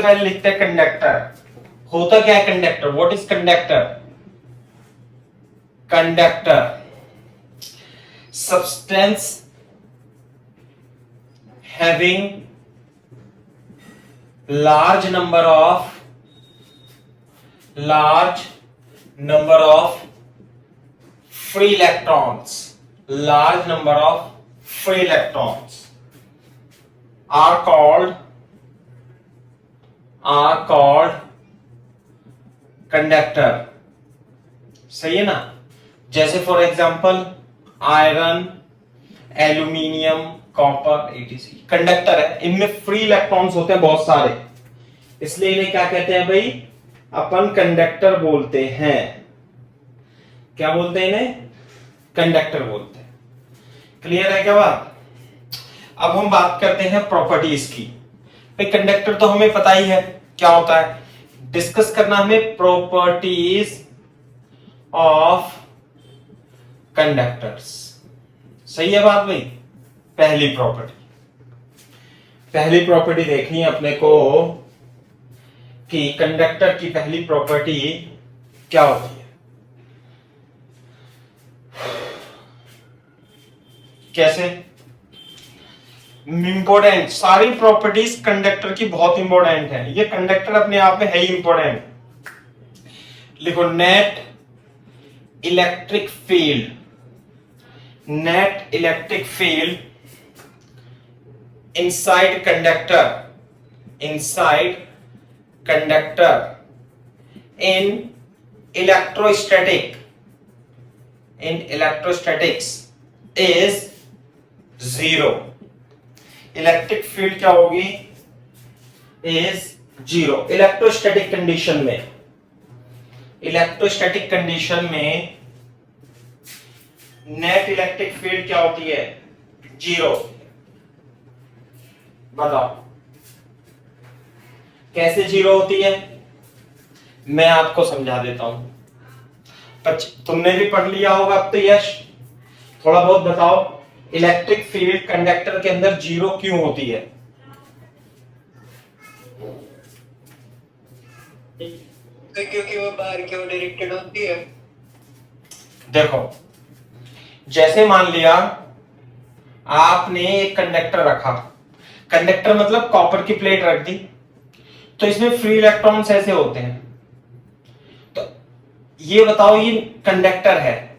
पहले लिखते हैं कंडक्टर। होता क्या है conductor? What is conductor? Conductor substance having large number of free electrons, large number of free electrons are called conductor। सही है ना? जैसे for example iron, aluminium, copper, ETC conductor है। इनमें फ्री इलेक्ट्रॉन्स होते हैं बहुत सारे, इसलिए इन्हें क्या कहते हैं भाई? अपन कंडक्टर बोलते हैं। क्या बोलते हैं इन्हें? कंडक्टर बोलते हैं। क्लियर है क्या बात? अब हम बात करते हैं प्रॉपर्टीज की। भाई कंडक्टर तो हमें पता ही है क्या होता है, डिस्कस करना हमें प्रॉपर्टीज ऑफ कंडक्टर्स। सही है बात भाई? पहली प्रॉपर्टी देखनी है अपने को कि कंडक्टर की पहली प्रॉपर्टी क्या होती है। कैसे? इंपॉर्टेंट, सारी प्रॉपर्टीज कंडक्टर की बहुत इंपॉर्टेंट है। ये कंडक्टर अपने आप में है ही इंपॉर्टेंट। लिखो net electric field, net electric field inside conductor in electrostatics is zero। Electric field क्या होगी? Is zero. इलेक्ट्रोस्टैटिक कंडीशन में नेट इलेक्ट्रिक फील्ड क्या होती है? जीरो। बताओ कैसे जीरो होती है? मैं आपको समझा देता हूं। तुमने भी पढ़ लिया होगा अब तो यश, थोड़ा बहुत बताओ इलेक्ट्रिक फील्ड कंडक्टर के अंदर जीरो क्यों होती है? क्योंकि वो बाहर की ओर डायरेक्टेड होती है। देखो जैसे मान लिया आपने एक कंडक्टर रखा, कंडक्टर मतलब कॉपर की प्लेट रख दी, तो इसमें फ्री इलेक्ट्रॉन्स ऐसे होते हैं। तो ये बताओ ये कंडक्टर है,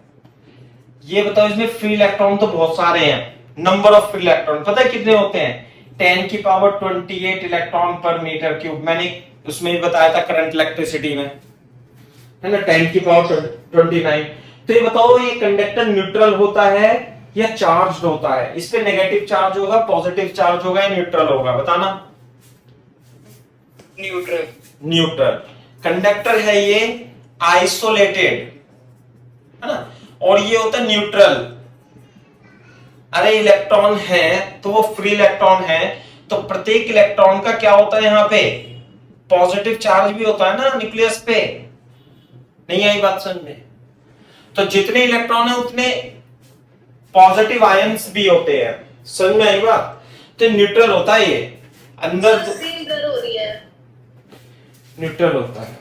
ये बताओ इसमें फ्री इलेक्ट्रॉन तो बहुत सारे हैं। नंबर ऑफ फ्री इलेक्ट्रॉन पता है कितने होते हैं? 10 की पावर 28 इलेक्ट्रॉन पर मीटर क्यूब। मैंने उसमें भी बताया था करंट इलेक्ट्रिसिटी में, है ना, 10 की पावर 29। तो ये बताओ ये कंडक्टर न्यूट्रल होता है या चार्ज्ड होता है? इस पे नेगेटिव चार्ज होगा, पॉजिटिव चार्ज होगा या न्यूट्रल होगा? बताना। न्यूट्रल कंडक्टर है ये, आइसोलेटेड, है ना, और ये होता है न्यूट्रल। अरे इलेक्ट्रॉन है तो वो फ्री इलेक्ट्रॉन है, तो प्रत्येक इलेक्ट्रॉन का क्या होता है यहाँ पे? पॉजिटिव चार्ज भी होता है ना न्यूक्लियस पे। नहीं आई बात समझ में? तो जितने इलेक्ट्रॉन है उतने पॉजिटिव आयंस भी होते हैं। समझ में आई बात? तो न्यूट्रल होता है ये, अंदर हो रही है, न्यूट्रल होता है।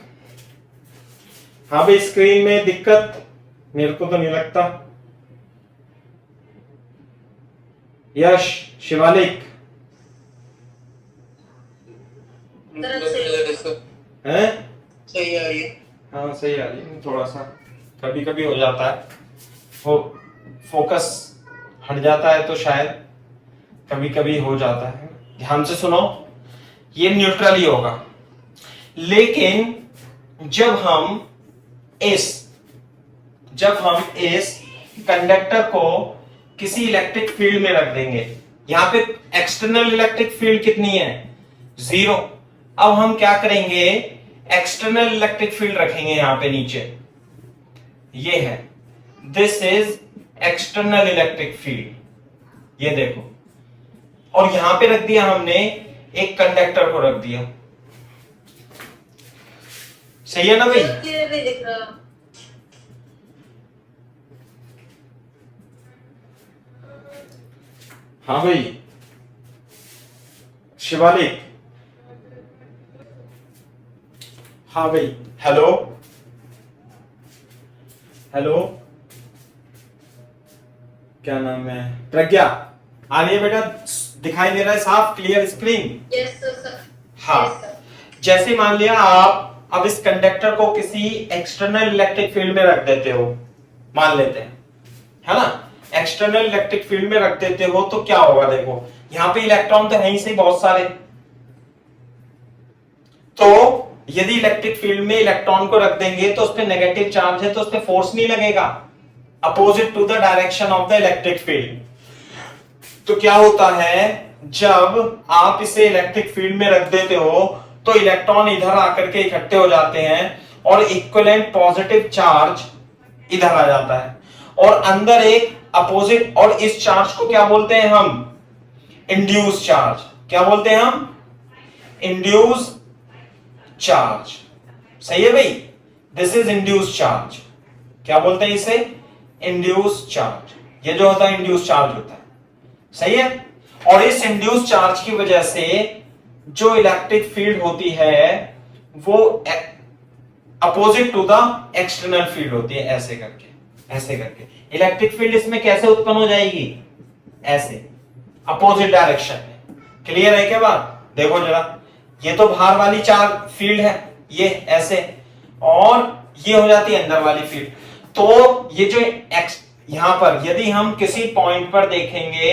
हाँ भाई स्क्रीन में दिक्कत मेरे को तो नहीं लगता। यश, शिवालिक हैं? सही आ रही है। हाँ सही आ रही है, थोड़ा सा कभी कभी हो जाता है, वो फोकस हट जाता है तो शायद कभी कभी हो जाता है। ध्यान से सुनो, ये न्यूट्रल ही होगा। लेकिन जब हम इस कंडक्टर को किसी इलेक्ट्रिक फील्ड में रख देंगे, यहां पे एक्सटर्नल इलेक्ट्रिक फील्ड कितनी है? जीरो। अब हम क्या करेंगे? एक्सटर्नल इलेक्ट्रिक फील्ड रखेंगे यहां पे नीचे, ये है, this is external electric field. ये देखो, और यहां पे रख दिया हमने, एक कंडक्टर को रख दिया। सही है ना भाई? दिख रहा। हाँ भाई शिवालिक, हाँ भाई, हेलो हेलो, क्या नाम है? प्रज्ञा, आ रही है बेटा? दिखाई दे रहा है साफ क्लियर स्क्रीन? Yes sir. हाँ। Yes sir. जैसे मान लिया आप अब इस कंडक्टर को किसी एक्सटर्नल इलेक्ट्रिक फील्ड में रख देते हो, मान लेते हैं, है ना, एक्सटर्नल इलेक्ट्रिक फील्ड में रख देते हो तो क्या होगा? देखो यहां पे इलेक्ट्रॉन तो है ही सही बहुत सारे, तो यदि इलेक्ट्रिक फील्ड में इलेक्ट्रॉन को रख देंगे तो उस पे नेगेटिव चार्ज है तो उस पे फोर्स नहीं लगेगा, opposite to the direction of the electric field. तो क्या होता है, जब आप इसे इलेक्ट्रिक फील्ड में रख देते हो तो इलेक्ट्रॉन इधर आकर के इकट्ठे हो जाते हैं और इक्विवेलेंट पॉजिटिव चार्ज इधर आ जाता है और अंदर एक अपोजिट, और इस चार्ज को क्या बोलते हैं हम? Induce charge. क्या बोलते हैं हम? Induce charge. सही है भाई, दिस इज इंड्यूस चार्ज। क्या बोलते हैं इसे? Induce charge. ये जो होता है इंड्यूस चार्ज होता है, सही है। और इस इंड्यूस चार्ज की वजह से जो इलेक्ट्रिक फील्ड होती है वो opposite to the external field होती है, ऐसे करके, ऐसे करके इलेक्ट्रिक फील्ड इसमें कैसे उत्पन्न हो जाएगी? ऐसे, अपोजिट डायरेक्शन में। क्लियर है क्या बात? देखो जरा, ये तो बाहर वाली चार फील्ड है, ये ऐसे, और ये हो जाती है अंदर वाली फील्ड। तो ये जो यहां पर यदि हम किसी पॉइंट पर देखेंगे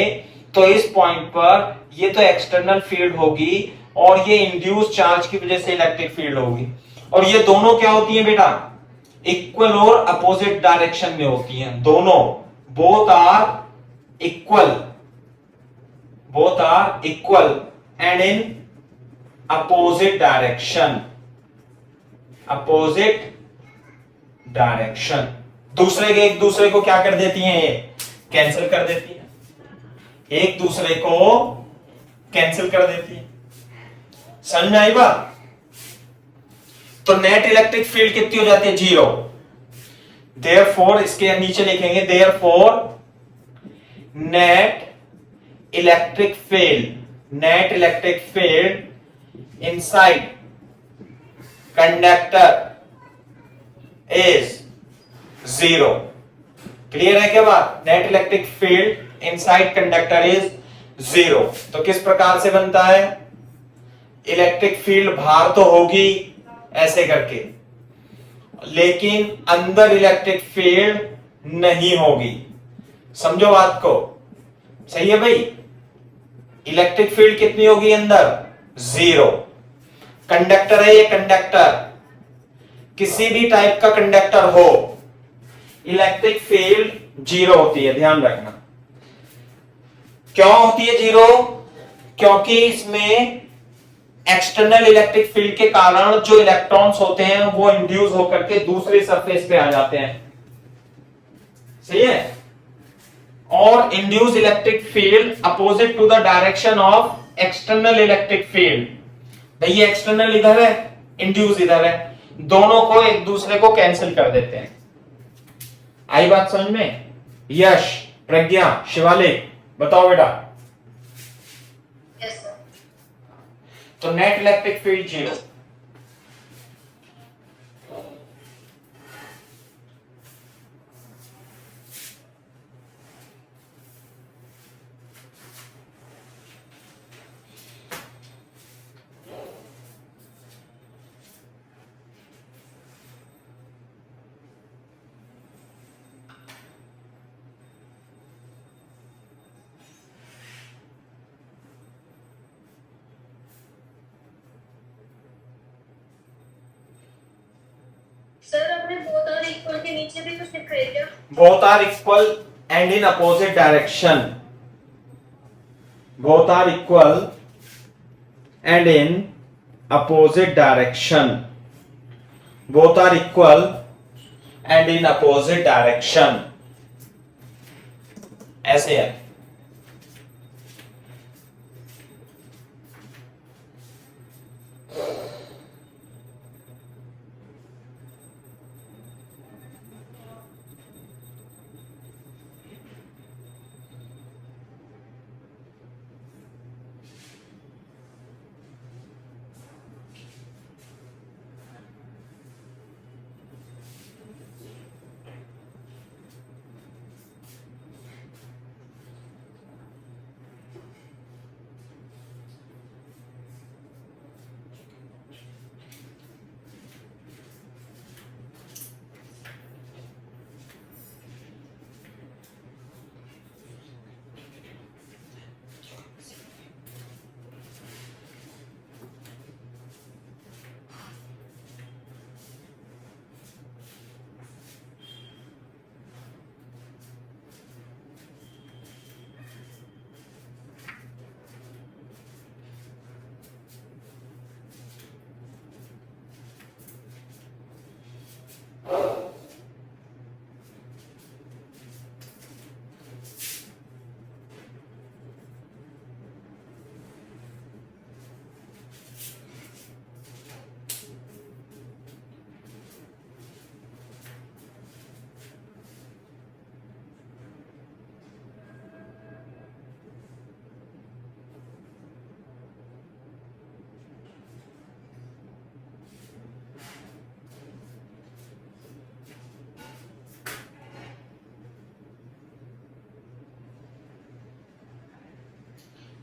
तो इस पॉइंट पर ये तो एक्सटर्नल फील्ड होगी और ये इंड्यूस चार्ज की वजह से इलेक्ट्रिक फील्ड होगी, और ये दोनों क्या होती हैं बेटा? इक्वल और अपोजिट डायरेक्शन में होती हैं दोनों। Both are equal, both are equal and in opposite direction, opposite direction. दूसरे के एक दूसरे को क्या कर देती हैं? ये कैंसिल कर देती है, एक दूसरे को कैंसिल कर देती है। समझ में आई बात? तो नेट इलेक्ट्रिक फील्ड कितनी हो जाती है? 0। देयरफॉर, इसके नीचे लिखेंगे therefore net electric field, net electric field inside conductor is 0। Clear है क्या बात? Net electric field inside conductor is 0। तो किस प्रकार से बनता है? इलेक्ट्रिक फील्ड बाहर तो होगी ऐसे करके, लेकिन अंदर इलेक्ट्रिक फील्ड नहीं होगी। समझो बात को, सही है भाई? इलेक्ट्रिक फील्ड कितनी होगी अंदर? 0। कंडक्टर है ये, कंडक्टर, किसी भी टाइप का कंडक्टर हो, इलेक्ट्रिक फील्ड 0 होती है, ध्यान रखना। क्यों होती है 0? क्योंकि इसमें एक्सटर्नल इलेक्ट्रिक फील्ड के कारण जो इलेक्ट्रॉन्स होते हैं वो इंड्यूस होकर के दूसरे सरफेस पे आ जाते हैं, सही है। और induce electric field opposite to the direction of external electric field. भाई ये एक्सटर्नल इधर है, इंड्यूस इधर है, दोनों को एक दूसरे को कैंसिल कर देते हैं। आई बात समझ में? यश, प्रज्ञा, शिवालिक, बताओ बेटा। Yes sir. तो नेट इलेक्ट्रिक फील्ड 0। सर आपने बोथ आर इक्वल के नीचे भी कुछ लिखा है क्या? Both are equal and in opposite direction, both are equal and in opposite direction, both are equal and in opposite direction, ऐसे है।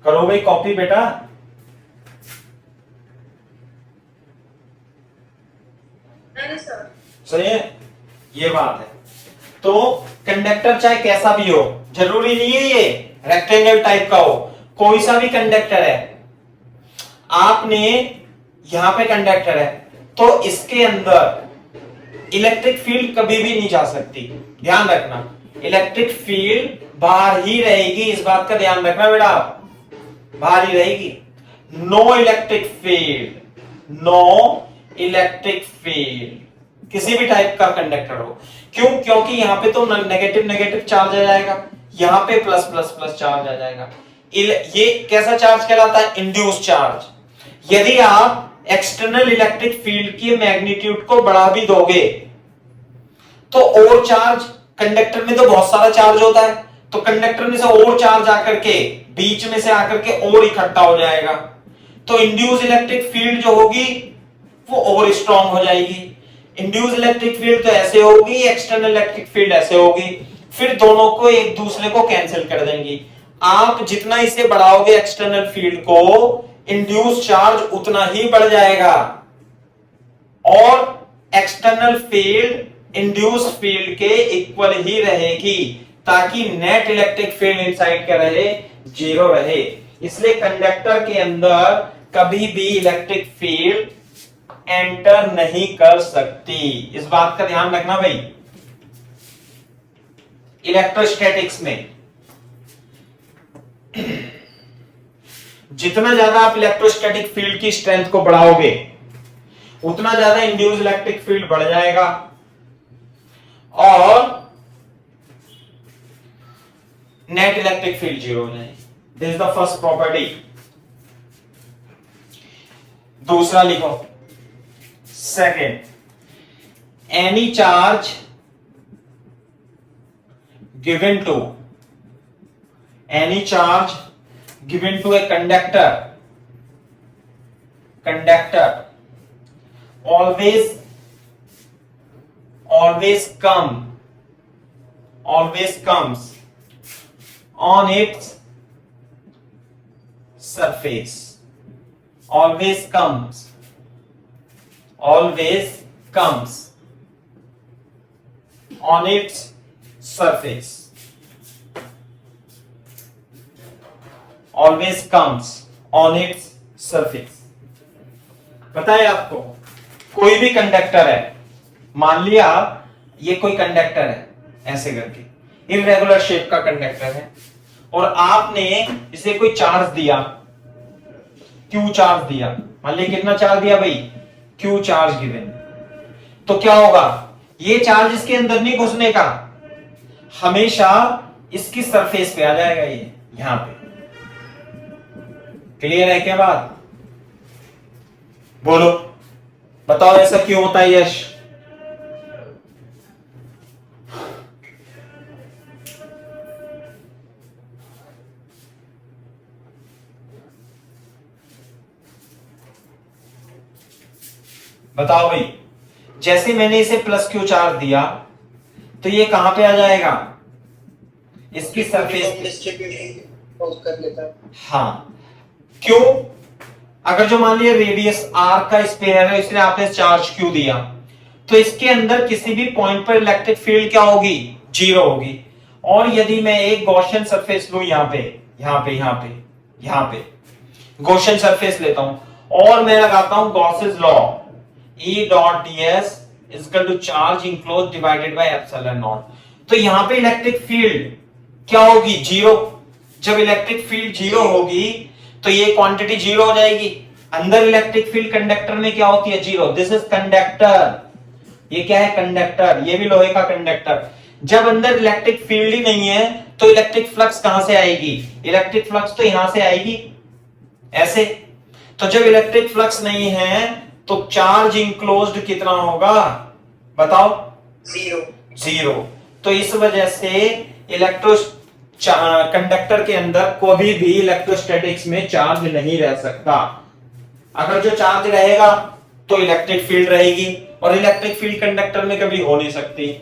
करो भाई कॉपी बेटा। नहीं सर। सही है, ये बात है। तो कंडक्टर चाहे कैसा भी हो, जरूरी नहीं है ये रेक्टेंगल टाइप का हो, कोई सा भी कंडक्टर है। आपने यहां पे कंडक्टर है तो इसके अंदर इलेक्ट्रिक फील्ड कभी भी नहीं जा सकती, ध्यान रखना। इलेक्ट्रिक फील्ड बाहर ही रहेगी, इस बात का ध्यान रखना बेटा, बाहर ही रहेगी। No electric field, no electric field किसी भी टाइप का कंडक्टर हो। क्यों? क्योंकि यहां पे तो नेगेटिव नेगेटिव चार्ज आ जाएगा, यहां पे प्लस प्लस प्लस चार्ज आ जाएगा। ये कैसा चार्ज कहलाता है? Induce charge. यदि आप एक्सटर्नल इलेक्ट्रिक फील्ड की मैग्नीट्यूड को बढ़ा भी दोगे तो और चार्ज, कंडक्टर में तो बहुत सारा चार्ज होता है, तो कंडक्टर में से और चार्ज आकर के बीच में से आकर के और इकट्ठा हो जाएगा, तो इंड्यूस इलेक्ट्रिक फील्ड जो होगी वो और स्ट्रांग हो जाएगी। इंड्यूस इलेक्ट्रिक फील्ड तो ऐसे होगी, एक्सटर्नल इलेक्ट्रिक फील्ड ऐसे होगी, फिर दोनों को एक दूसरे को कैंसिल कर देंगी। आप जितना इसे बढ़ाओगे एक्सटर्नल फील्ड को, इंड्यूस चार्ज उतना ही बढ़ जाएगा और एक्सटर्नल फील्ड इंड्यूस फील्ड के इक्वल ही रहेगी, ताकि नेट इलेक्ट्रिक फील्ड इनसाइड क्या रहे? जीरो रहे। इसलिए कंडक्टर के अंदर कभी भी इलेक्ट्रिक फील्ड एंटर नहीं कर सकती, इस बात का ध्यान रखना भाई। इलेक्ट्रोस्टैटिक्स में जितना ज्यादा आप इलेक्ट्रोस्टैटिक फील्ड की स्ट्रेंथ को बढ़ाओगे उतना ज्यादा इंड्यूस इलेक्ट्रिक फील्ड बढ़ जाएगा और नेट इलेक्ट्रिक फील्ड जीरो हो जाएगी। This is the first property. दूसरा लिखो, second, any charge given to a conductor always comes on its surface, always comes on its surface, always comes on its surface। पता है आपको, कोई भी conductor है, मान लिया ये कोई कंडक्टर है ऐसे करके, इरेगुलर शेप का कंडक्टर है और आपने इसे कोई चार्ज दिया, क्यू चार्ज दिया, मान लिया कितना चार्ज दिया भाई? Q charge given. तो क्या होगा? ये चार्ज इसके अंदर नहीं घुसने का, हमेशा इसकी सरफेस पे आ जाएगा, ये यहां पे। क्लियर है क्या बात? बोलो, बताओ ऐसा क्यों होता है यश? बताओ भाई, जैसे मैंने इसे प्लस क्यू चार्ज दिया तो ये कहां पे आ जाएगा? इसकी सरफेस कर लेता है। हाँ, क्यों? अगर जो मान लिया रेडियस आर का स्फीयर है, इसलिए आपने चार्ज क्यू दिया, तो इसके अंदर किसी भी पॉइंट पर इलेक्ट्रिक फील्ड क्या होगी? जीरो होगी। और यदि मैं एक गॉसियन सरफेस लूं, यहां पे गॉसियन सरफेस लेता हूं और मैं लगाता हूं Gauss's law, E dot ds is equal to charge enclose divided by epsilon naught, तो यहां पे इलेक्ट्रिक फील्ड क्या होगी? जीरो। जब इलेक्ट्रिक फील्ड जीरो होगी तो ये क्वांटिटी जीरो हो जाएगी। अंदर इलेक्ट्रिक फील्ड कंडक्टर में क्या होती है? जीरो। This is conductor. ये क्या है? कंडक्टर। ये भी लोहे का कंडक्टर। जब अंदर इलेक्ट्रिक फील्ड ही नहीं है तो इलेक्ट्रिक फ्लक्स कहां से आएगी? इलेक्ट्रिक फ्लक्स तो यहां से आएगी, ऐसे। तो जब इलेक्ट्रिक फ्लक्स नहीं है तो चार्ज इंक्लोज्ड कितना होगा बताओ? 0। 0। तो इस वजह से इलेक्ट्रो कंडक्टर के अंदर कोई भी इलेक्ट्रोस्टैटिक्स में चार्ज नहीं रह सकता। अगर जो चार्ज रहेगा तो इलेक्ट्रिक फील्ड रहेगी, और इलेक्ट्रिक फील्ड कंडक्टर में कभी हो नहीं सकती।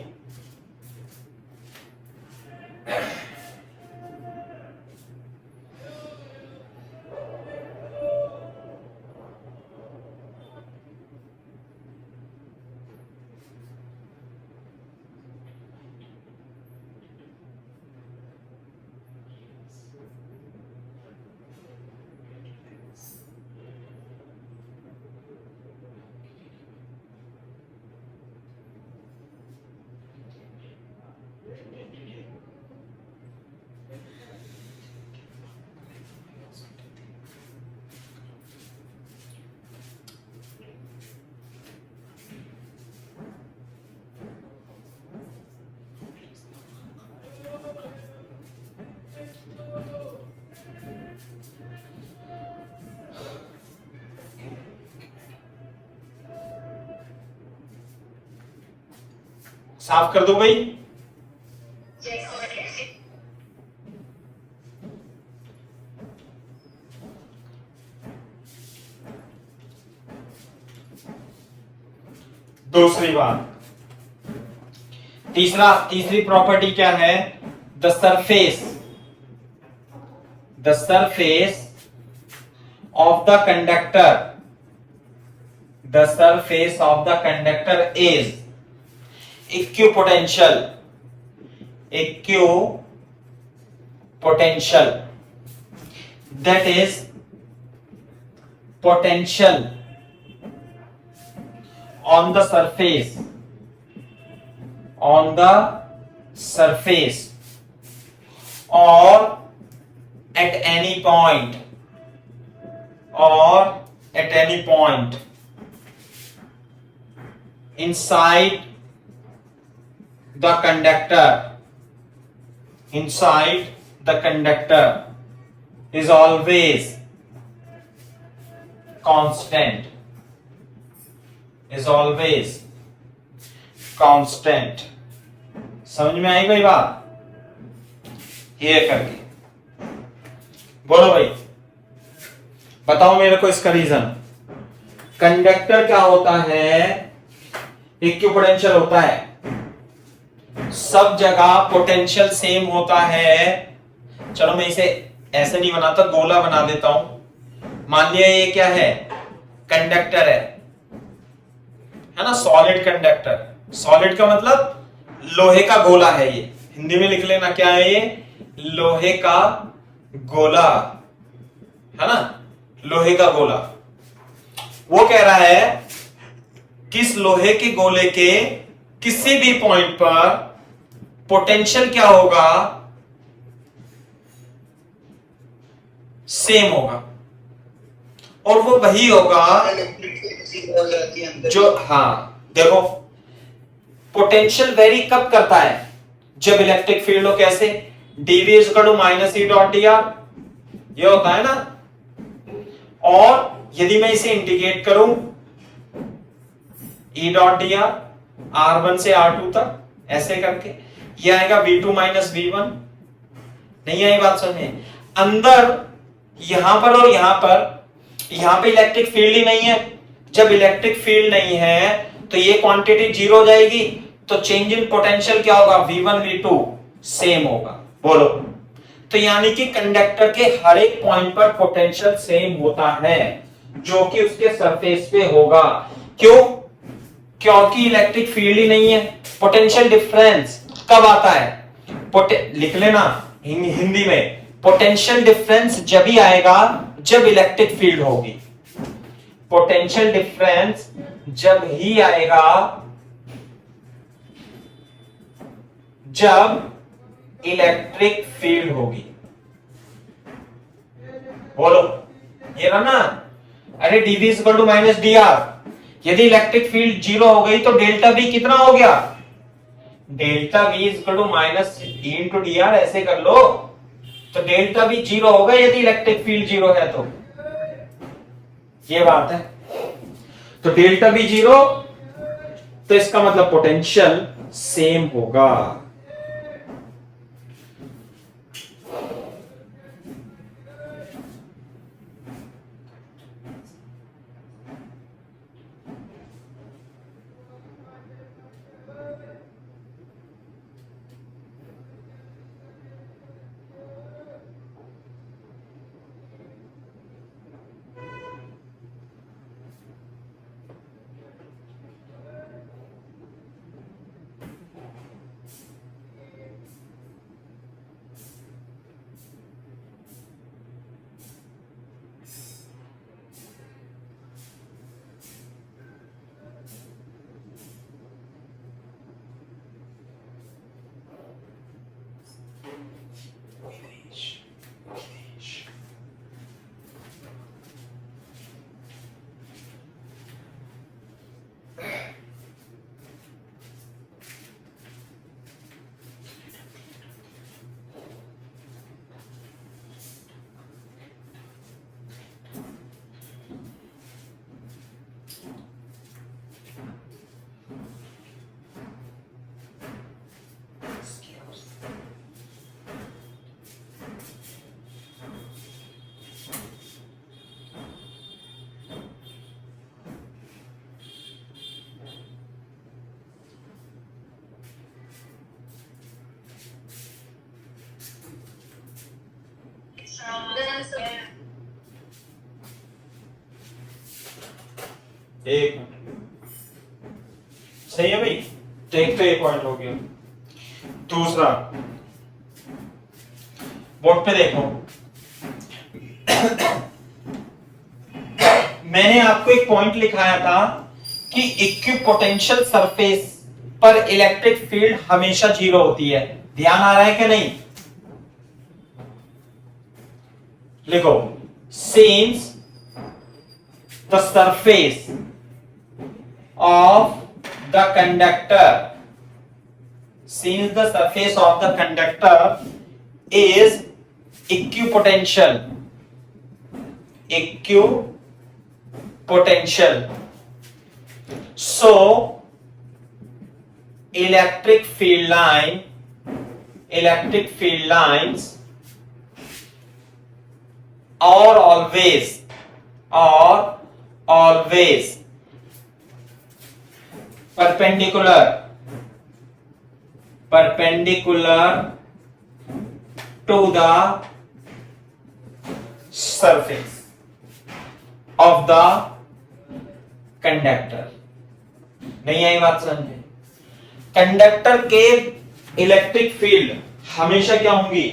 साफ कर दो भाई। दूसरी बात, तीसरी प्रॉपर्टी क्या है? The surface of the conductor is equipotential that is potential on the surface or at any point inside the conductor is always constant समझ में आई भाई बात? ये करके बोलो भाई, बताओ मेरे को इसका रीजन। कंडक्टर क्या होता है? इक्विपोटेंशियल होता है, सब जगह पोटेंशियल सेम होता है। चलो मैं इसे ऐसे नहीं बनाता, गोला बना देता हूं। मान लिया ये क्या है? कंडक्टर है ना, सॉलिड कंडक्टर। सॉलिड का मतलब लोहे का गोला है। ये हिंदी में लिख लेना, क्या है ये? लोहे का गोला, है ना, लोहे का गोला। वो कह रहा है किस लोहे के गोले के किसी भी पॉइंट पर पोटेंशियल क्या होगा? सेम होगा, और वो वही होगा जो, हाँ देखो, पोटेंशियल वेरी कब करता है? जब इलेक्ट्रिक फील्ड हो। कैसे? dv is equal to minus E dot D R, ये होता है ना। और यदि मैं इसे इंटीग्रेट करूं, ई डॉट डी आर R1 से R2 तक ऐसे करके, ये आएगा V2 माइनस V1। नहीं आई बात समझे? अंदर यहां पर और यहां पे इलेक्ट्रिक फील्ड ही नहीं है। जब इलेक्ट्रिक फील्ड नहीं है तो ये क्वांटिटी जीरो हो जाएगी, तो चेंज इन पोटेंशियल क्या होगा? V1 V2 सेम होगा। बोलो, तो यानी कि कंडक्टर के हर एक पॉइंट पर पोटेंशियल सेम होता है, जो कि उसके सरफेस पे होगा। क्यों? क्योंकि इलेक्ट्रिक फील्ड ही नहीं है। पोटेंशियल डिफरेंस कब आता है? लिख लेना हिंदी में, पोटेंशियल डिफरेंस जब ही आएगा जब इलेक्ट्रिक फील्ड होगी। पोटेंशियल डिफरेंस जब ही आएगा जब इलेक्ट्रिक फील्ड होगी। बोलो, ये रहा ना। अरे dv is equal to minus D R, यदि इलेक्ट्रिक फील्ड जीरो हो गई तो डेल्टा V कितना हो गया, delta V is equal to minus E into D R, ऐसे कर लो। तो डेल्टा V जीरो होगा यदि इलेक्ट्रिक फील्ड जीरो है, तो ये बात है। तो डेल्टा V जीरो, तो इसका मतलब पोटेंशियल सेम होगा। एक मिनट, सही है भाई। तो एक तो एक पॉइंट हो गया। दूसरा, बोर्ड पे देखो, मैंने आपको एक पॉइंट लिखाया था कि इक्विपोटेंशियल सरफेस पर इलेक्ट्रिक फील्ड हमेशा जीरो होती है। ध्यान आ रहा है कि नहीं? लिखो, since the surface of the conductor, since the surface of the conductor is equipotential, so electric field lines are always perpendicular to the surface of the conductor। नहीं आई बात समझे? कंडक्टर के इलेक्ट्रिक फील्ड हमेशा क्या होंगी?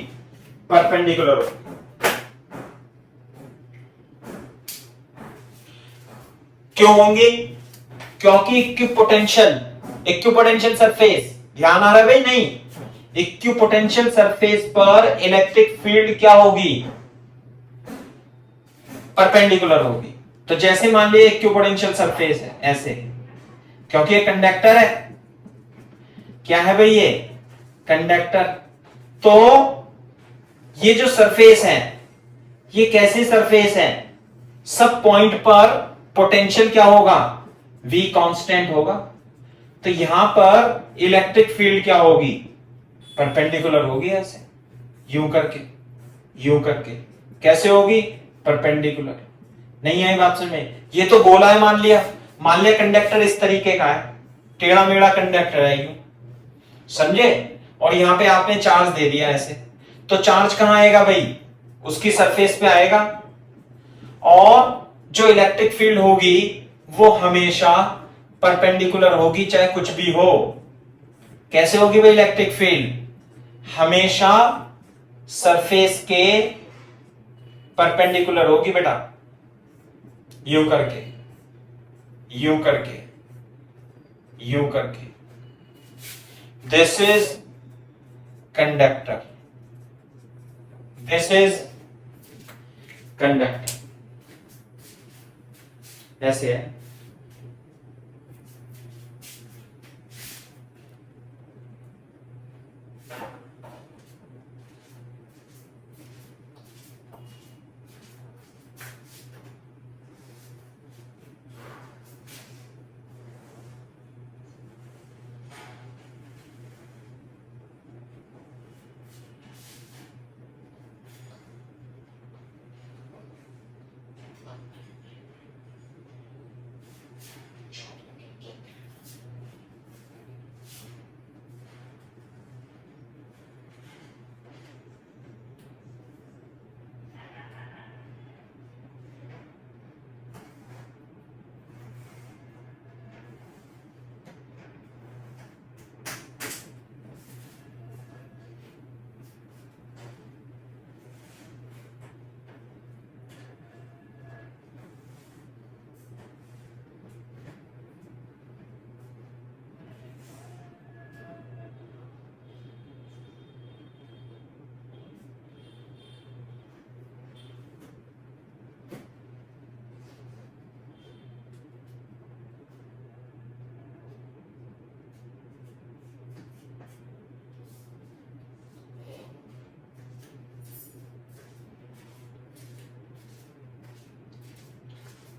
परपेंडिकुलर होंगी। क्यों होंगी? क्योंकि इक्विपोटेंशियल सरफेस, ध्यान आ रहा है भाई? नहीं, इक्विपोटेंशियल सरफेस पर इलेक्ट्रिक फील्ड क्या होगी? परपेंडिकुलर होगी। तो जैसे मान लीजिए इक्विपोटेंशियल सरफेस है ऐसे, क्योंकि ये कंडक्टर है। क्या है भाई? ये कंडक्टर। तो ये जो सरफेस है, ये कैसी सरफेस है? सब पॉइंट पर पोटेंशियल क्या होगा? V कांस्टेंट होगा। तो यहां पर इलेक्ट्रिक फील्ड क्या होगी? परपेंडिकुलर होगी, ऐसे यूं करके। कैसे होगी? परपेंडिकुलर। नहीं आई बात समझ में? ये तो गोला है, मान लिया कंडक्टर इस तरीके का है, टेढ़ा मेढ़ा कंडक्टर है यूं, समझे? और यहां पे आपने चार्ज दे दिया ऐसे, तो चार्ज कहां आएगा भाई? उसकी सरफेस पे आएगा, और जो इलेक्ट्रिक फील्ड होगी वो हमेशा परपेंडिकुलर होगी, चाहे कुछ भी हो। कैसे होगी भाई इलेक्ट्रिक फील्ड? हमेशा सरफेस के परपेंडिकुलर होगी बेटा, यूं करके। दिस इज कंडक्टर, ऐसे है।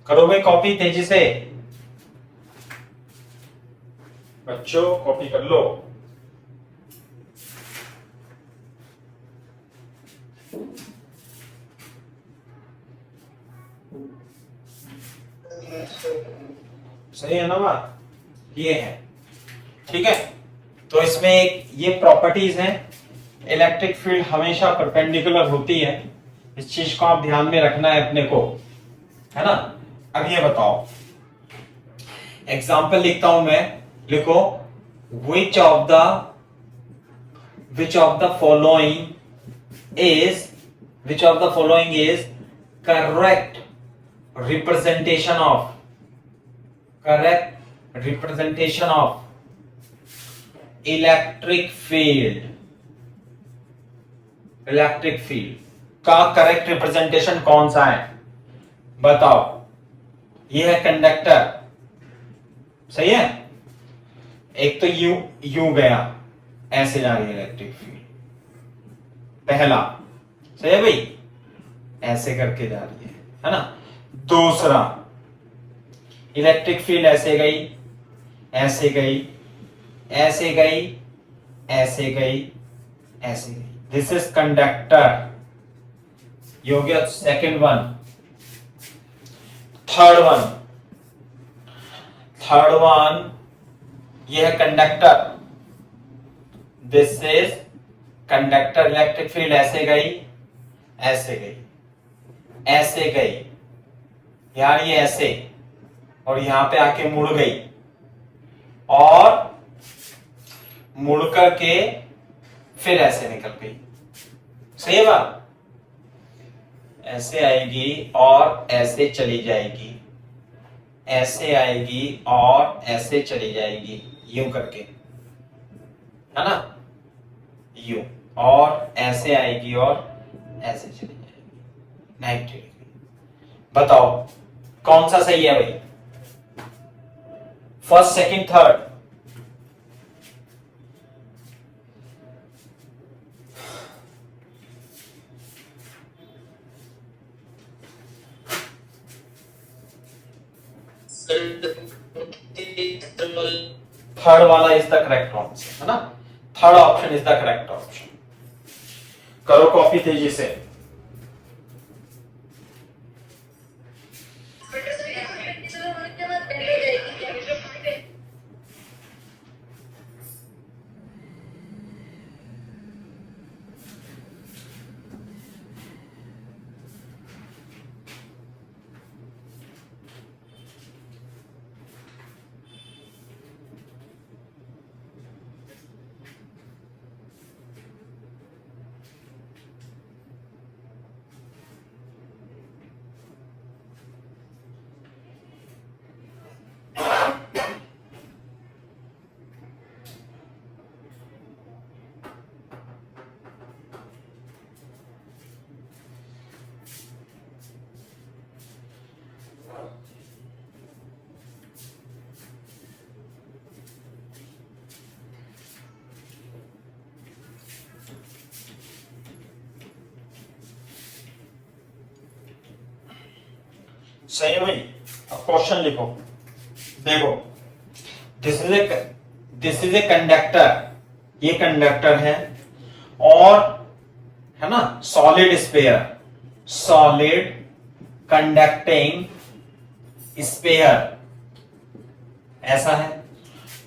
करो भाई कॉपी तेजी से, बच्चों कॉपी कर लो। सही है ना बात, ये है ठीक है। तो इसमें एक ये प्रॉपर्टीज हैं, इलेक्ट्रिक फील्ड हमेशा परपेंडिकुलर होती है, इस चीज को आप ध्यान में रखना है अपने को, है ना। अब ये बताओ, एग्जाम्पल लिखता हूं मैं, लिखो which of the following is correct representation of electric field का करेक्ट रिप्रेजेंटेशन कौन सा है बताओ। ये है कंडक्टर, सही है। एक तो यू गया, ऐसे जा रही है इलेक्ट्रिक फील्ड, पहला सही है भाई, ऐसे करके जा रही है ना। दूसरा इलेक्ट्रिक फील्ड ऐसे गई, ऐसे गई, ऐसे गई, ऐसे गई, ऐसे गई, दिस इज कंडक्टर, ये हो गया सेकेंड वन। थर्ड वन ये है conductor, this is conductor, electric field ऐसे गई, ऐसे गई, ऐसे गई, यार ये ऐसे, और यहां पे आके मुड़ गई, और मुड़ करके फिर ऐसे निकल गई, सही है बात। ऐसे आएगी और ऐसे चली जाएगी, ऐसे आएगी और ऐसे चली जाएगी, यूं करके, है ना, यूं, और ऐसे आएगी और ऐसे चली जाएगी 90 डिग्री। बताओ कौन सा सही है भाई, फर्स्ट सेकंड थर्ड। थर्ड वाला इज द करेक्ट ऑप्शन, है ना, third option is the correct option. करो कॉपी तेजी से। सही है भाई। अब क्वेश्चन लिखो, देखो दिस इज ए कंडक्टर, ये कंडक्टर है, और है ना solid sphere, solid conducting sphere ऐसा है,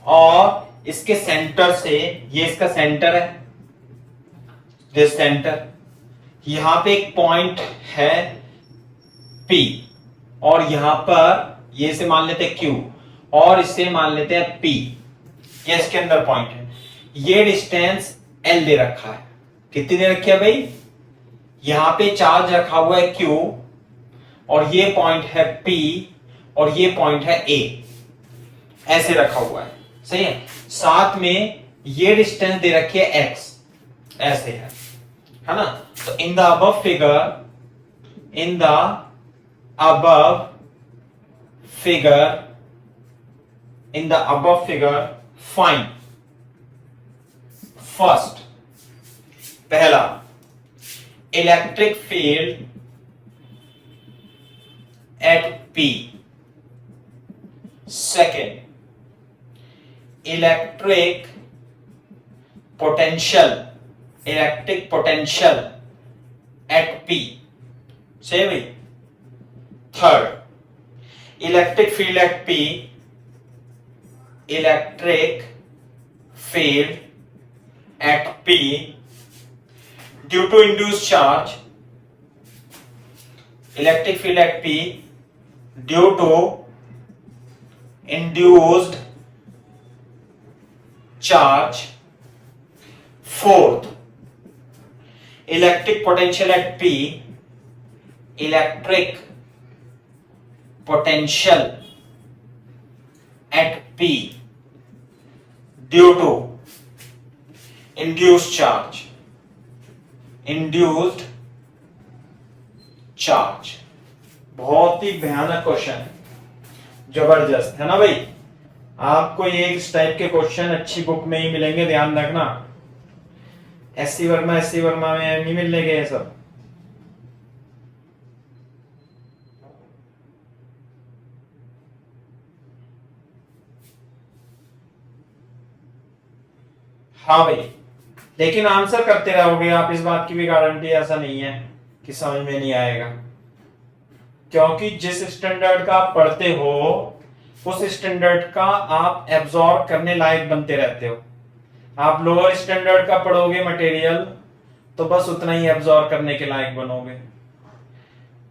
और इसके सेंटर से, ये इसका सेंटर है, दिस सेंटर, यहां पे एक पॉइंट है P, और यहां पर ये से मान लेते हैं Q, और इसे मान लेते हैं P, ये इसके अंदर पॉइंट है। ये डिस्टेंस L दे रखा है, कितनी दे रखी है भाई, यहां पे चार्ज रखा हुआ है Q, और ये पॉइंट है P, और ये पॉइंट है A, ऐसे रखा हुआ है, सही है। साथ में ये डिस्टेंस दे रखी है X, ऐसे है ना। तो in the above figure find first, पहला electric field at P, second electric potential at P, सही भाई। Third electric field at P, due to induced charge, electric field at P due to induced charge. Fourth electric potential at P, electric potential at P due to induced charge. बहुत ही भयानक question है, जबरदस्त है ना भाई। आपको ये इस टाइप के क्वेश्चन अच्छी बुक में ही मिलेंगे, ध्यान रखना। एससी वर्मा में नहीं मिलने के ये सब। हाँ भाई, लेकिन आंसर करते रहोगे आप, इस बात की भी गारंटी ऐसा नहीं है कि समझ में नहीं आएगा, क्योंकि जिस स्टैंडर्ड का आप पढ़ते हो उस स्टैंडर्ड का आप एब्जॉर्ब करने लायक बनते रहते हो। आप लोअर स्टैंडर्ड का पढ़ोगे मटेरियल तो बस उतना ही एब्जॉर्ब करने के लायक बनोगे।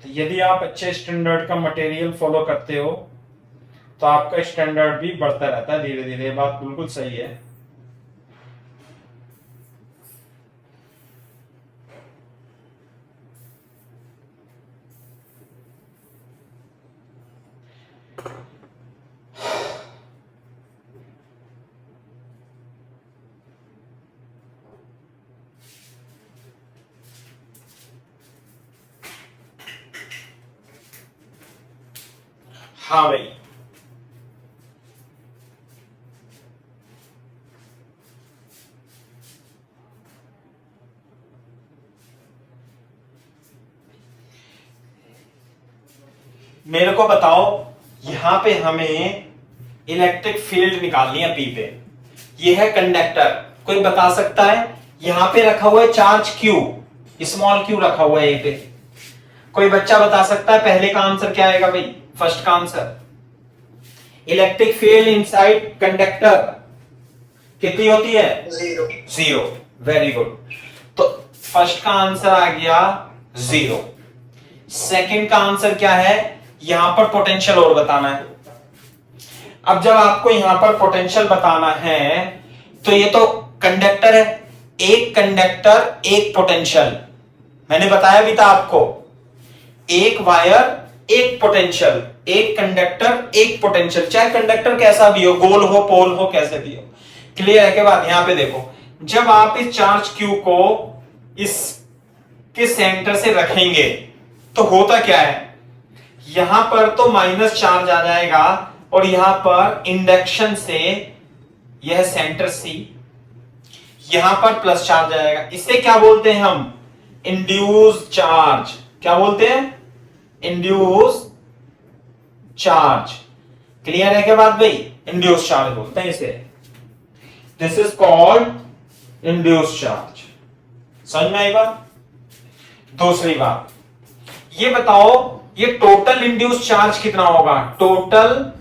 तो यदि आप अच्छे स्टैंडर्ड का मटेरियल फॉलो करते हो तो आपका स्टैंडर्ड भी बढ़ता रहता है धीरे धीरे, बात बिल्कुल सही है। हाँ भाई, मेरे को बताओ, यहां पे हमें इलेक्ट्रिक फील्ड निकालनी है P पे। ये है कंडक्टर, कोई बता सकता है? यहां पे रखा हुआ है चार्ज Q, स्मॉल q रखा हुआ है ये पे। कोई बच्चा बता सकता है पहले का आंसर क्या आएगा भाई? फर्स्ट का answer electric field inside conductor कितनी होती है? जीरो। Very good. तो फर्स्ट का आंसर आ गया 0। सेकंड का आंसर क्या है? यहां पर पोटेंशियल और बताना है। अब जब आपको यहां पर पोटेंशियल बताना है तो ये तो कंडक्टर है, एक कंडक्टर एक पोटेंशियल, मैंने बताया भी था आपको, एक वायर एक पोटेंशियल, एक कंडक्टर एक पोटेंशियल, चाहे कंडक्टर कैसा भी हो, गोल हो पोल हो कैसे भी हो। क्लियर है के बाद? यहां पे देखो, जब आप इस चार्ज Q को इसके सेंटर से रखेंगे तो होता क्या है, यहां पर तो माइनस चार्ज आ जाएगा और यहां पर इंडक्शन से यह सेंटर C, यहां पर प्लस चार्ज आएगा। इसे क्या बोलते हैं हम? Induce charge. क्या बोलते हैं? Induce charge. क्लियर है क्या बात भाई? इंड्यूस चार्ज बोलते हैं इसे। This is called induce charge. समझ में आई बात? दूसरी बात ये बताओ, ये टोटल इंड्यूस चार्ज कितना होगा? टोटल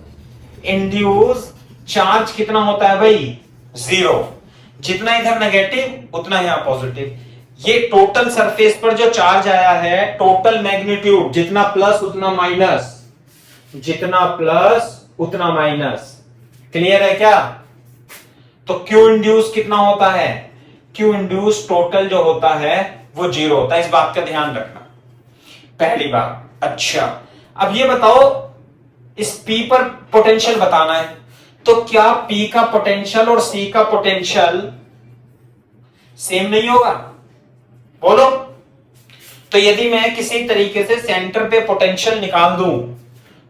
इंड्यूस चार्ज कितना होता है भाई? 0। जितना इधर नेगेटिव उतना यहां पॉजिटिव। ये टोटल सरफेस पर जो चार्ज आया है, टोटल मैग्नीट्यूड, जितना प्लस उतना माइनस, जितना प्लस उतना माइनस। क्लियर है क्या? तो क्यू इंड्यूस कितना होता है? क्यू इंड्यूस टोटल जो होता है वो 0 होता है। इस बात का ध्यान रखना, पहली बात। अच्छा, अब ये बताओ, इस P पर पोटेंशियल बताना है, तो क्या P का पोटेंशियल और C का पोटेंशियल सेम नहीं होगा? बोलो। तो यदि मैं किसी तरीके से सेंटर पे पोटेंशियल निकाल दूं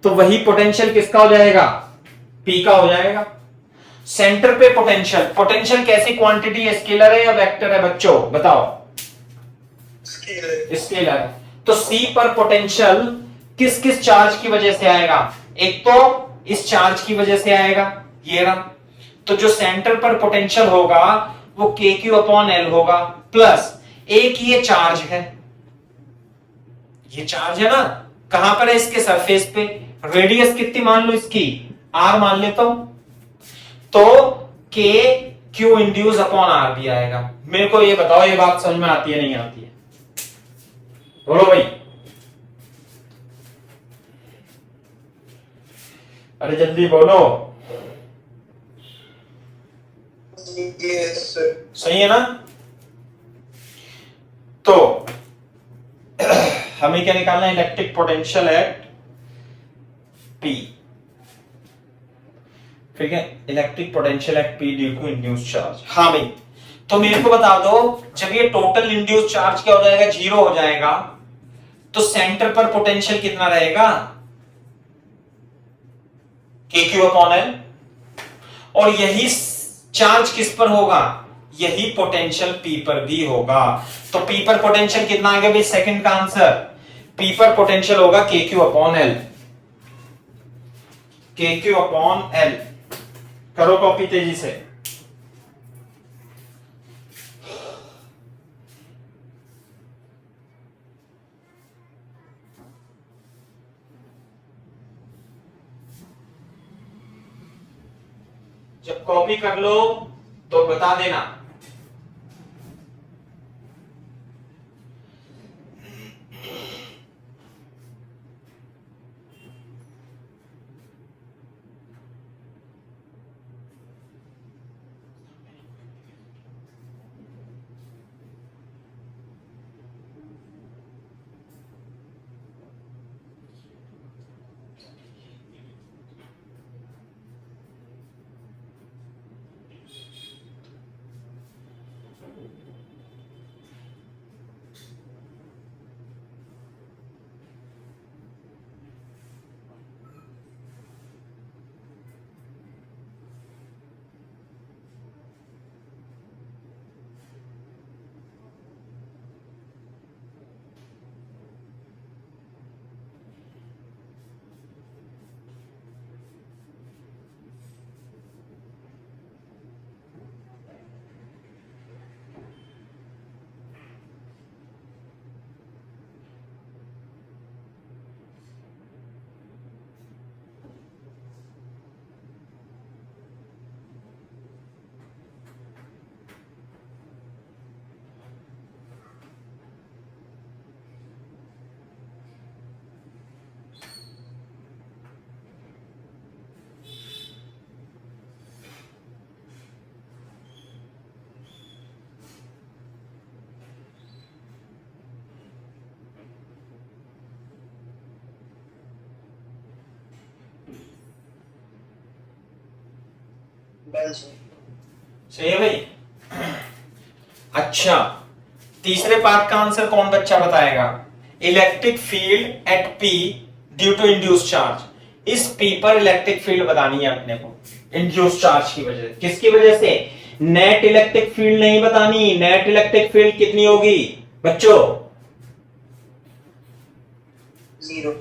तो वही पोटेंशियल किसका हो जाएगा? P का हो जाएगा। सेंटर पे पोटेंशियल, पोटेंशियल कैसी क्वांटिटी है? स्केलर है या वेक्टर है बच्चों? बताओ। स्केलर। तो C पर पोटेंशियल किस किस चार्ज की वजह से आएगा? एक तो इस चार्ज की वजह से आएगा, ये रहा। तो जो सेंटर पर पोटेंशियल होगा वो KQ/L होगा, प्लस एक ये चार्ज है, ये चार्ज है ना, कहां पर है? इसके सरफेस पे। रेडियस कितनी मान लो इसकी? R मान लेता हूं, तो KQ इंड्यूस अपॉन R भी आएगा। मेरे को ये बताओ, ये बात समझ में आती है नहीं आती है? बोलो भाई। अरे जल्दी बोलो। Yes sir. सही है ना? तो हमें क्या निकालना है? Electric potential at P। ठीक है, electric potential at P due to induce charge. हाँ भाई, तो मेरे को बता दो, जब ये टोटल इंड्यूस चार्ज क्या हो जाएगा? 0 हो जाएगा, तो सेंटर पर पोटेंशियल कितना रहेगा? KQ/L। और यही चार्ज किस पर होगा? यही पोटेंशियल P पर भी होगा। तो P पर पोटेंशियल कितना आ गया भाई? सेकंड का आंसर। P पर पोटेंशियल होगा KQ/L। KQ/L। करो कॉपी तेजी से। जब कॉपी कर लो तो बता देना। सही है भाई? अच्छा, तीसरे पार्ट का आंसर कौन बच्चा बताएगा? Electric field at P due to induce charge. इस P पर इलेक्ट्रिक फील्ड बतानी है अपने को, इंड्यूस चार्ज की वजह। किसकी वजह से? नेट इलेक्ट्रिक फील्ड नहीं बतानी। नेट इलेक्ट्रिक फील्ड कितनी होगी बच्चों? 0।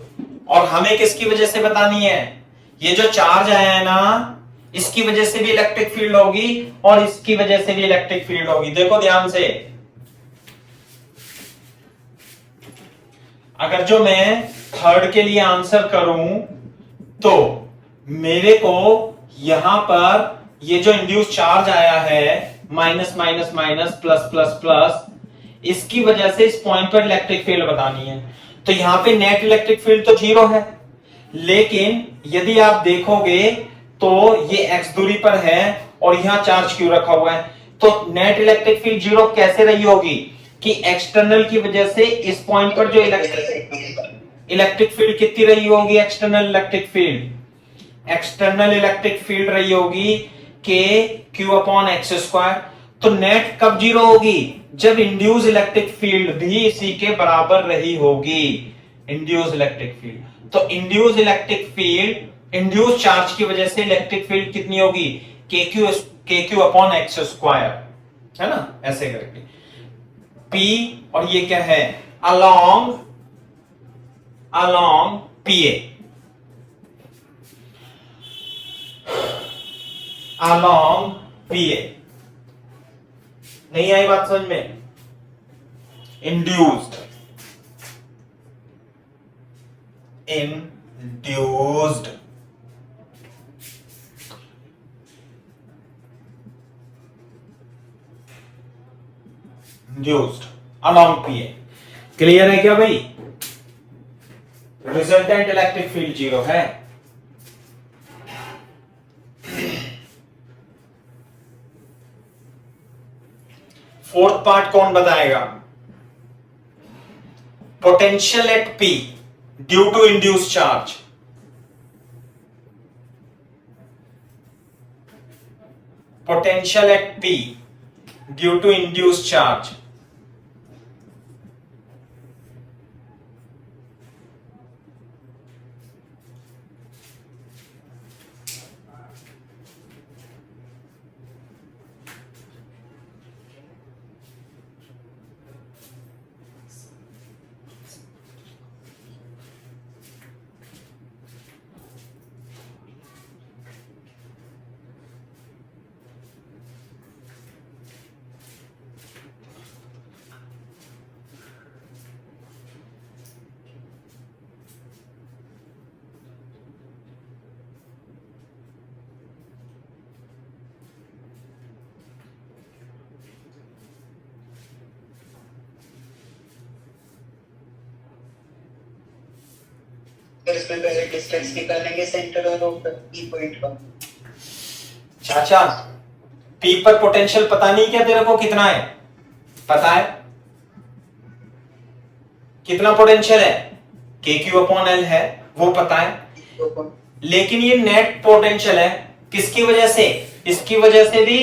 और हमें किसकी वजह से बतानी है, ये जो चार्ज आया है ना इसकी वजह से भी इलेक्ट्रिक फील्ड होगी और इसकी वजह से भी इलेक्ट्रिक फील्ड होगी। देखो ध्यान से, अगर जो मैं थर्ड के लिए आंसर करूं तो मेरे को यहां पर ये जो इंड्यूस चार्ज आया है minus minus minus plus plus plus, इसकी वजह से इस पॉइंट पर इलेक्ट्रिक फील्ड बतानी है। तो यहां पे नेट इलेक्ट्रिक फील्ड तो जीरो है, लेकिन यदि आप देखोगे तो ये x दूरी पर है और यहां चार्ज क्यों रखा हुआ है, तो नेट इलेक्ट्रिक फील्ड जीरो कैसे रही होगी कि एक्सटर्नल की वजह से इस पॉइंट पर जो इलेक्ट्रिक फील्ड कितनी रही होगी, एक्सटर्नल इलेक्ट्रिक फील्ड रही होगी के क्यू अपॉन एक्स स्क्वायर। तो नेट कब जीरो होगी, जब इंड्यूस इलेक्ट्रिक फील्ड भी इसी के बराबर रही होगी। इंड्यूस इलेक्ट्रिक फील्ड, तो induce electric field induce charge की वजह से इलेक्ट्रिक फील्ड कितनी होगी, के क्यू अपॉन एक्स स्क्वायर, है ना, ऐसे करके P और ये क्या है, अलोंग PA, अलोंग PA। नहीं आई बात समझ में, इंड्यूस्ड along PA। क्लियर है क्या भाई, रिजल्टेंट इलेक्ट्रिक फील्ड जीरो है। फोर्थ पार्ट कौन बताएगा, potential at P due to induce charge. Potential at P due to induce charge. इसमें पहले डिस्टेंस निकालेंगे सेंटर और पी पॉइंट का। चाचा P पर पोटेंशियल पता नहीं क्या तेरे को कितना है, पता है कितना पोटेंशियल है, के क्यू अपॉन एल है वो पता है, लेकिन ये नेट पोटेंशियल है किसकी वजह से, इसकी वजह से भी,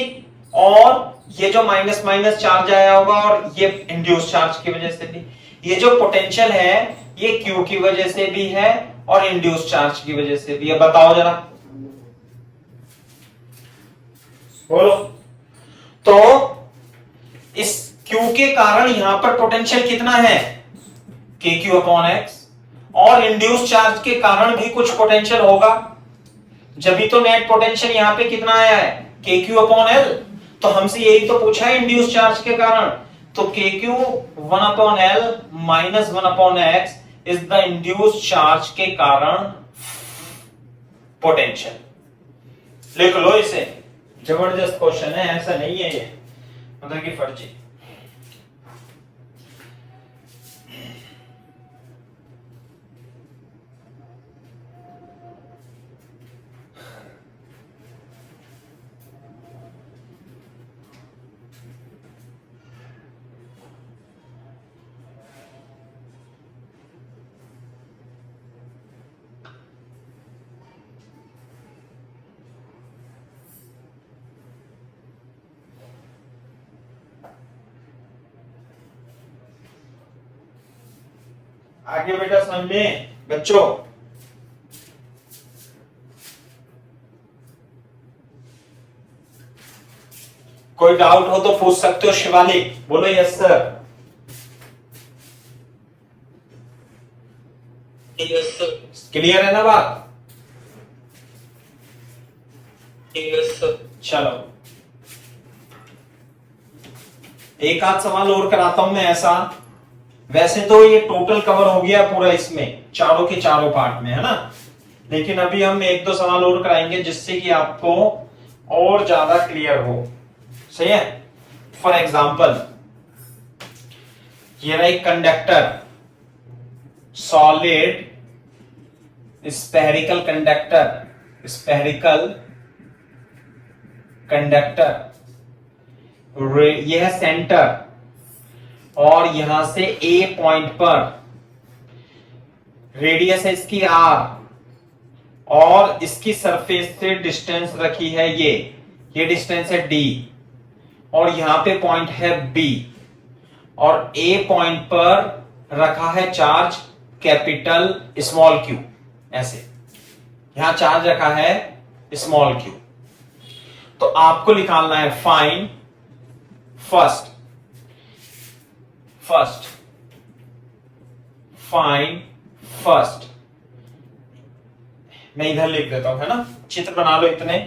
और ये जो माइनस माइनस चार्ज आया होगा और ये इंड्यूस चार्ज की वजह से भी। ये जो पोटेंशियल है ये क्यू की वजह से भी है और इंड्यूस चार्ज की वजह से भी है। बताओ जरा, बोलो। तो इस क्यू के कारण यहां पर पोटेंशियल कितना है, के क्यू अपॉन एक्स, और इंड्यूस चार्ज के कारण भी कुछ पोटेंशियल होगा, जब भी तो नेट पोटेंशियल यहां पे कितना आया है, के क्यू अपॉन एल। तो हमसे यही तो पूछा है इंड्यूस चार्ज के कारण, तो के Q 1 upon L minus 1 upon x is the induce charge के कारण पोटेंशियल। लिख लो इसे, जबरदस्त क्वेश्चन है, ऐसा नहीं है ये मतलब कि फर्जी। आगे बेटा समझे बच्चों, कोई डाउट हो तो पूछ सकते हो। शिवालिक बोलो yes sir. Yes sir. Clear है ना बात? Yes sir. चलो एक आध सवाल और कराता हूं मैं ऐसा। वैसे तो ये टोटल कवर हो गया पूरा इसमें, चारों के चारों पार्ट में, है ना। लेकिन अभी हम एक दो सवाल और कराएंगे जिससे कि आपको और ज्यादा क्लियर हो। सही है। फॉर एग्जाम्पल ये रहा एक conductor, solid spherical conductor, spherical conductor, यह है सेंटर, और यहां से ए पॉइंट पर रेडियस है इसकी आर, और इसकी सरफेस से डिस्टेंस रखी है ये डिस्टेंस है डी, और यहां पे पॉइंट है बी, और ए पॉइंट पर रखा है चार्ज कैपिटल स्मॉल क्यू। ऐसे यहां चार्ज रखा है स्मॉल क्यू। तो आपको निकालना है फाइंड फर्स्ट फाइंड फर्स्ट। मैं इधर लिख देता हूं, है ना, चित्र बना लो इतने।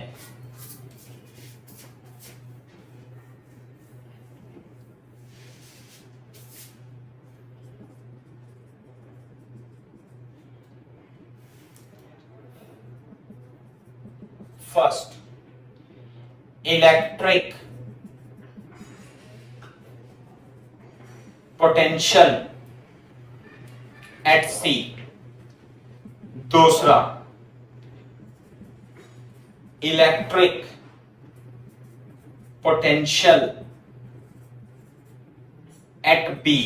First, electric potential at C. दूसरा, electric potential at B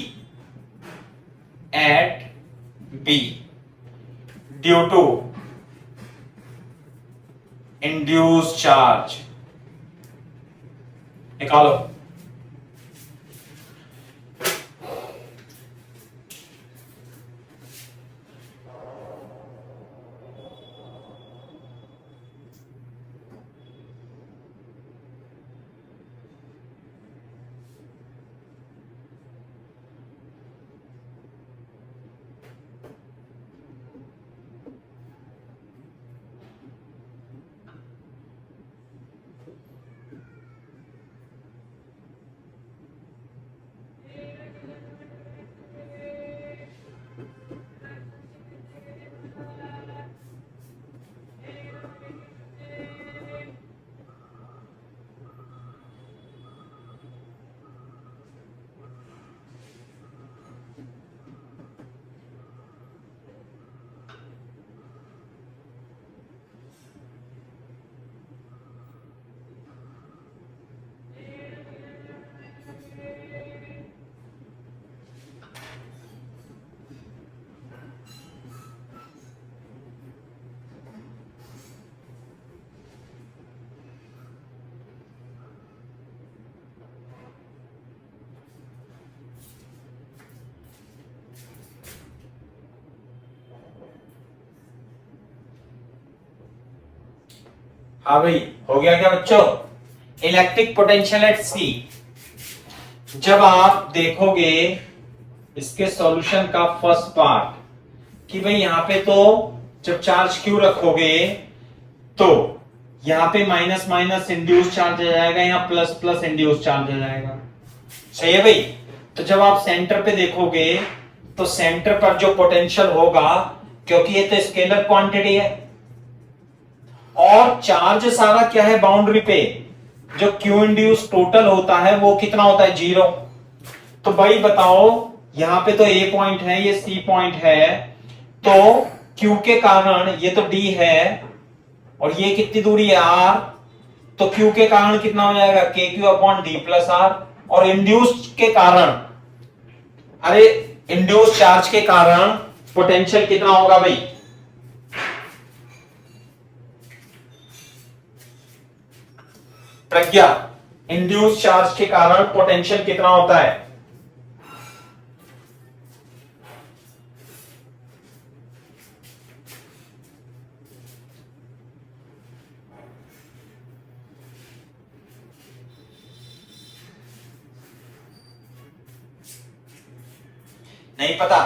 due to induce charge. निकालो। हाँ भाई, हो गया क्या बच्चों? Electric potential at C. जब आप देखोगे इसके सॉल्यूशन का फर्स्ट पार्ट कि भाई यहां पे तो जब चार्ज क्यू रखोगे तो यहां पे माइनस माइनस इंड्यूस चार्ज आ जाएगा, यहां प्लस प्लस इंड्यूस चार्ज आ जाएगा। सही है भाई। तो जब आप सेंटर पे देखोगे तो सेंटर पर जो पोटेंशियल होगा, क्योंकि ये तो स्केलर क्वांटिटी है और चार्ज सारा क्या है बाउंड्री पे, जो क्यू इंड्यूस टोटल होता है वो कितना होता है? 0। तो भाई बताओ, यहां पे तो ए पॉइंट है, ये सी पॉइंट है, तो क्यू के कारण ये तो डी है और ये कितनी दूरी है? आर। तो क्यू के कारण कितना हो जाएगा? K Q upon D plus R. और इंड्यूस के कारण, अरे इंड्यूस चार्ज के कारण पोटेंशियल कितना होगा भाई? प्रज्ञा, इंड्यूस चार्ज के कारण पोटेंशियल कितना होता है? नहीं पता?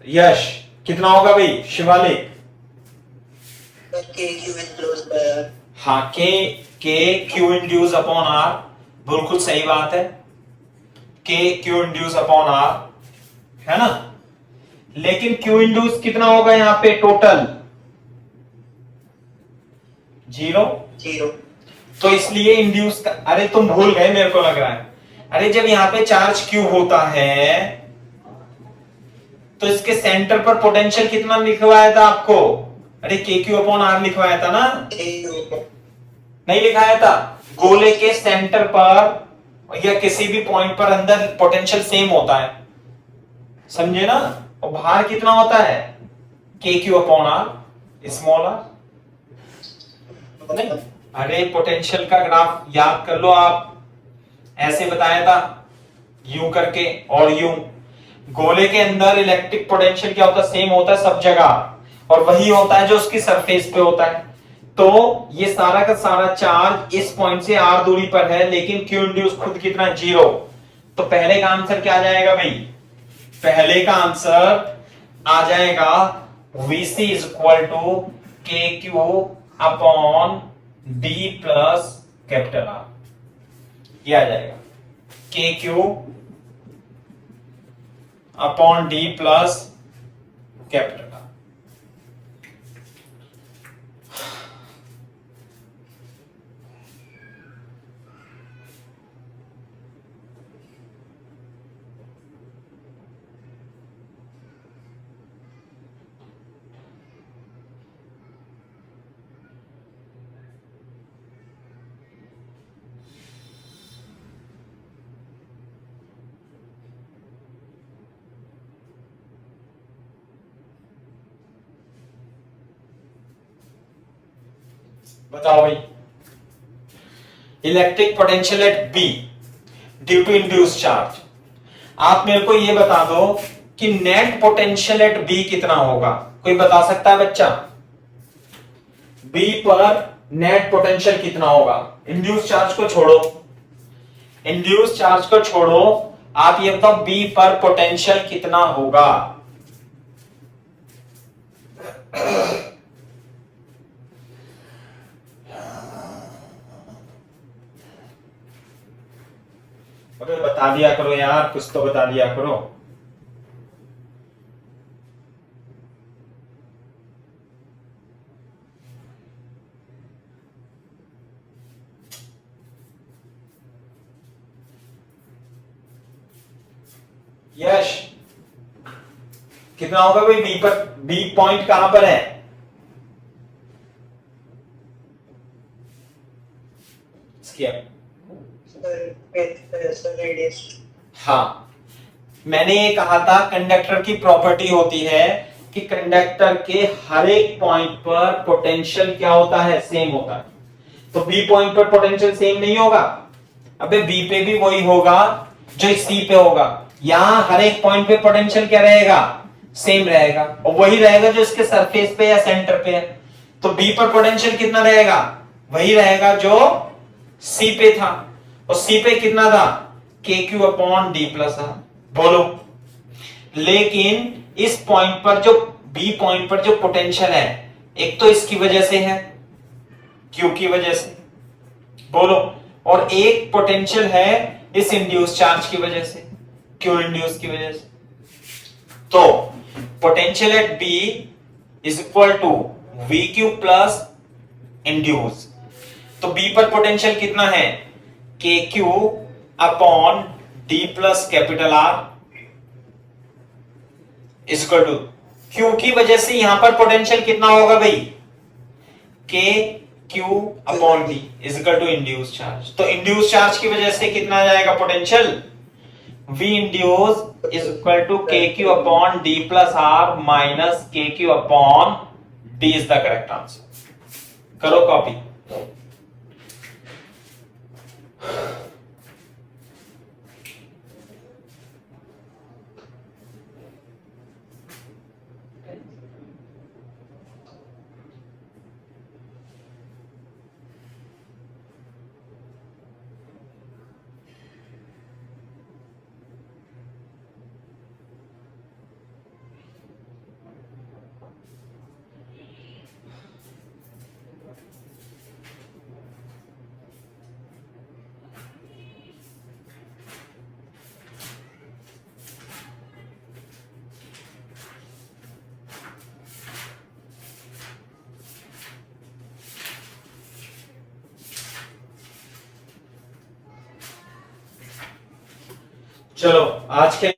यश कितना होगा भाई शिवालिक? के क्यू एनक्लोज बाय आर। हाँ, के क्यू इंड्यूस अपॉन आर, बिल्कुल सही बात है, K Q induce upon are, है ना। लेकिन क्यू इंड्यूस कितना होगा यहां पे टोटल? 0। जीरो। तो इसलिए इंड्यूस का, अरे तुम भूल गए मेरे को लग रहा है। अरे जब यहां पे चार्ज क्यू होता है तो इसके सेंटर पर पोटेंशियल कितना लिखवाया था आपको? अरे के क्यू अपॉन आर लिखवाया था ना, नहीं लिखाया था? गोले के सेंटर पर या किसी भी पॉइंट पर अंदर पोटेंशियल सेम होता है, समझे ना। और बाहर कितना होता है? K Q upon R small R. नहीं, अरे पोटेंशियल का ग्राफ याद कर लो आप, ऐसे बताया था यूं करके और यूं। गोले के अंदर इलेक्ट्रिक पोटेंशियल क्या होता है? सेम होता है सब जगह, और वही होता है जो उसकी सरफेस पे होता है। तो ये सारा का सारा चार्ज इस पॉइंट से आर दूरी पर है, लेकिन क्यू इंड्यूस खुद कितना? 0। तो पहले का आंसर क्या आ जाएगा भाई? पहले का आंसर आ जाएगा VC is equal to K Q upon D plus capital R, ये आ जाएगा K Q upon D plus capital R. बताओ भाई, electric potential at B due to induce charge. आप मेरे को ये बता दो कि नेट पोटेंशियल एट बी कितना होगा? कोई बता सकता है बच्चा? बी पर नेट पोटेंशियल कितना होगा? इंड्यूस चार्ज को छोड़ो, इंड्यूस चार्ज को छोड़ो, आप ये बताओ बी पर पोटेंशियल कितना होगा? अबे बता दिया करो यार, कुछ तो बता दिया करो। यश कितना होगा भाई बी पर? बी पॉइंट कहां पर है? रेडियस। हाँ, मैंने ये कहा था कंडक्टर की प्रॉपर्टी होती है कि कंडक्टर के हर एक पॉइंट पर पोटेंशियल क्या होता है? सेम होता है। तो बी पॉइंट पर पोटेंशियल सेम नहीं होगा? अबे बी पे भी वही होगा जो सी पे होगा। यहां हर एक पॉइंट पे पोटेंशियल क्या रहेगा? सेम रहेगा, और वही रहेगा जो इसके सरफेस पे या सेंटर पे है। तो बी पर पोटेंशियल कितना रहेगा? वही रहेगा जो सी पे था, और सी पे कितना था? K Q upon D plus R. बोलो। लेकिन इस पॉइंट पर जो बी पॉइंट पर जो पोटेंशियल है, एक तो इसकी वजह से है, क्यू की वजह से, बोलो, और एक पोटेंशियल है इस इंड्यूस चार्ज की वजह से, क्यू इंड्यूस की वजह से। तो potential at B is equal to V Q plus induce. तो बी पर पोटेंशियल कितना है? K Q upon D plus capital R is equal to, Q की वजह से यहां पर पोटेंशियल कितना होगा भाई? K Q upon D is equal to induce charge. तो इंड्यूस चार्ज की वजह से कितना आ जाएगा potential? V induce is equal to K Q upon D plus R minus K Q upon D is the correct answer. करो copy. चलो आज के